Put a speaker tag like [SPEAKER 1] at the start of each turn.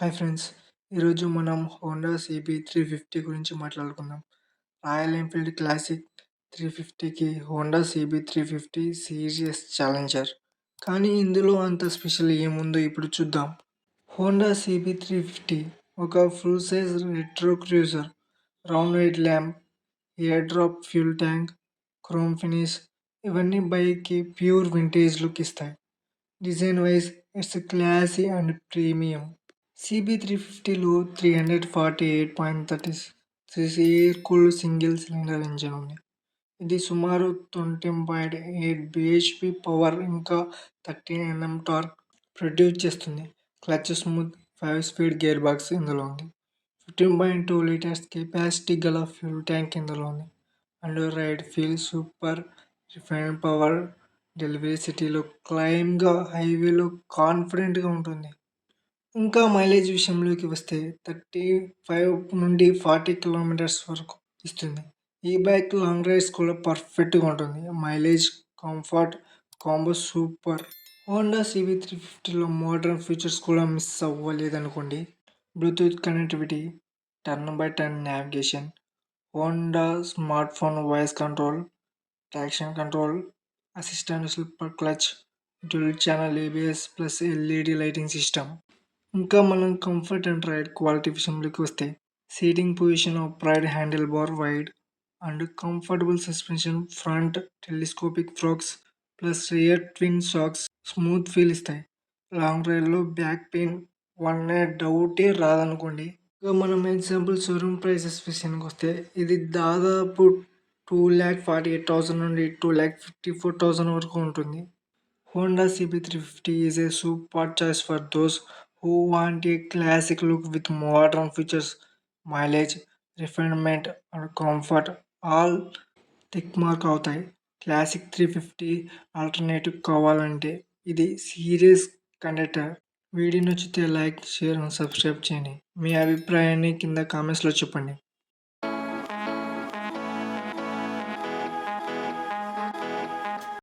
[SPEAKER 1] Hi friends. ఈరోజు మనం Honda CB 350 గురించి మాట్లాడుకుందాం. రాయల్ ఎన్ఫీల్డ్ క్లాసిక్ 350కి హోండా సీబీ 350 సీరియస్ ఛాలెంజర్. కానీ ఇందులో అంత స్పెషల్ ఏముందో ఇప్పుడు చూద్దాం. హోండా సీబీ 350 ఒక full size retro cruiser. Round head lamp, air drop fuel tank, chrome finish ఇవన్నీ బైక్కి ప్యూర్ వింటేజ్ లుక్ ఇస్తాయి. Design wise it's classy and premium. CB 350లో 348.36 air cooled single cylinder engine ఉంది. ఇది సుమారు 20.8 bhp పవర్ ఇంకా 13 Nm torque produce చేస్తుంది. Clutch smooth 5 speed gear box ఇందులో ఉంది. 15.2 లీటర్స్ కెపాసిటీ గల ఫ్యూల్ ట్యాంక్ ఇందులో ఉంది. And ride feel super refined power delivery సిటీలో క్లైమ్గా హైవేలో కాన్ఫిడెంట్గా ఉంటుంది. ఇంకా మైలేజ్ విషయంలోకి వస్తే 35 నుండి 40 కిలోమీటర్స్ వరకు ఇస్తుంది. ఈ బైక్ లాంగ్ రైడ్స్ కూడా పర్ఫెక్ట్గా ఉంటుంది. Mileage, comfort combo super. Honda CB 350లో మోడర్న్ ఫీచర్స్ కూడా మిస్ అవ్వలేదనుకోండి. Bluetooth connectivity, turn by turn navigation, Honda smart phone voice control, traction control, assistant slipper clutch, dual channel ABS plus LED lighting system. ఇంకా మనం comfort and ride quality విషయంలోకి వస్తే seating position upright handle bar wide and comfortable suspension, front telescopic forks plus rear twin shocks smooth feel ఇస్తాయి. Long రైడ్లో back pain one డౌటే రాదనుకోండి. ఇంకా మనం example showroom prices విషయానికి వస్తే ఇది దాదాపు 2,48,000 నుండి 2,54,000 వరకు ఉంటుంది. Honda CB350 is a super choice for those who want a classic look with modern features, mileage, refinement and comfort all tick mark అవుతాయి. క్లాసిక్ 350 ఆల్టర్నేటివ్ కావాలంటే ఇది సీరియస్ కంటెంటర్. వీడియో నచ్చితే లైక్, షేర్ అండ్ సబ్స్క్రైబ్ చేయండి. మీ అభిప్రాయాన్ని కింద కామెంట్స్లో చెప్పండి.